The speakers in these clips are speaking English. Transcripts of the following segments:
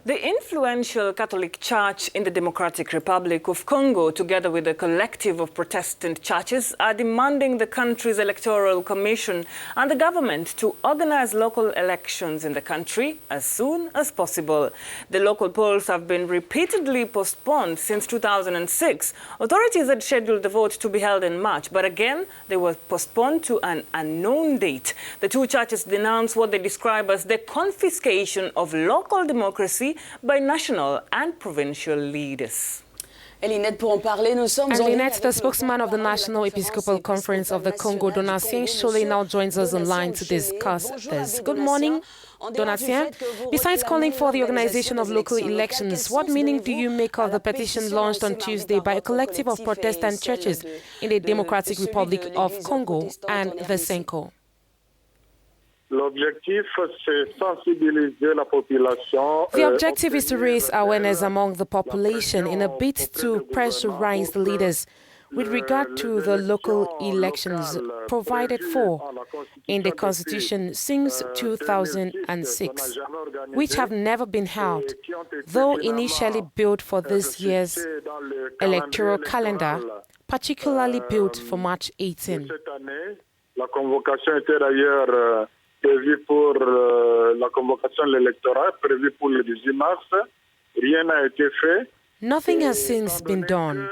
The influential Catholic Church in the Democratic Republic of Congo, together with a collective of Protestant churches, are demanding the country's electoral commission and the government to organize local elections in the country as soon as possible. The local polls have been repeatedly postponed since 2006. Authorities had scheduled the vote to be held in March, but again, they were postponed to an unknown date. The two churches denounce what they describe as the confiscation of local democracy by national and provincial leaders. And Lynette, the spokesman of the National Episcopal Conference of the Congo, Donatien Cholet, now joins us online to discuss this. Good morning, Donatien. Besides calling for the organization of local elections, what meaning do you make of the petition launched on Tuesday by a collective of Protestant churches in the Democratic Republic of Congo and the Senko? The objective is to raise awareness among the population in a bid to pressurize the leaders with regard to the local elections provided for in the Constitution since 2006, which have never been held, though initially built for this year's electoral calendar, particularly built for March 18. Prévu pour la convocation électorale, prévu pour le 18 mars. Rien n'a été fait. Nothing has since been done.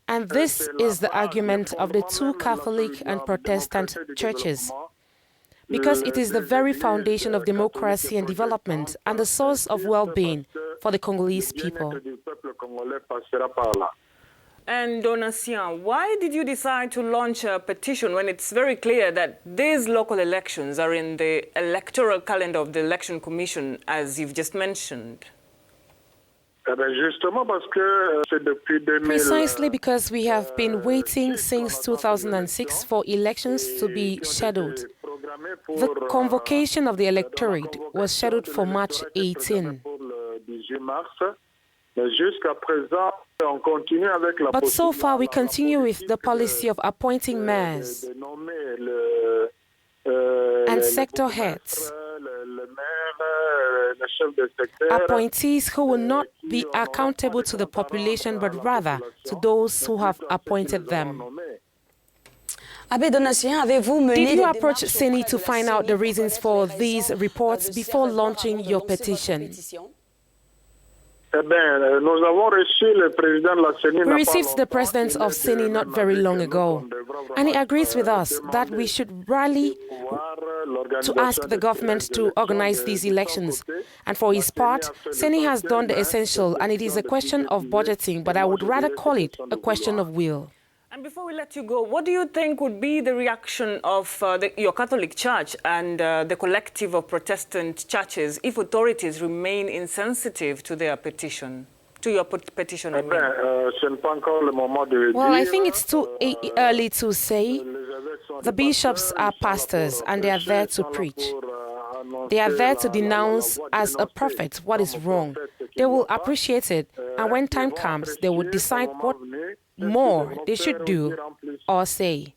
And this is the argument of the two Catholic and Protestant churches. Because it is the very foundation of democracy and development and the source of well-being for the Congolese people. And Donatien, why did you decide to launch a petition when it's very clear that these local elections are in the electoral calendar of the Election Commission, as you've just mentioned? Precisely because we have been waiting since 2006 for elections to be scheduled. The convocation of the electorate was scheduled for March 18. But so far, we continue with the policy of appointing mayors and sector heads, appointees who will not be accountable to the population, but rather to those who have appointed them. Did you approach CENI to find out the reasons for these reports before launching your petition? We received the president of CENI not very long ago, and he agrees with us that we should rally to ask the government to organize these elections. And for his part, CENI has done the essential, and it is a question of budgeting, but I would rather call it a question of will. And before we let you go, what do you think would be the reaction of your Catholic Church and the collective of Protestant churches if authorities remain insensitive to their petition, to your petition? Well, I think it's too early to say. The bishops are pastors and they are there to preach. They are there to denounce as a prophet what is wrong. They will appreciate it, and when time comes, they will decide what more they should do or say.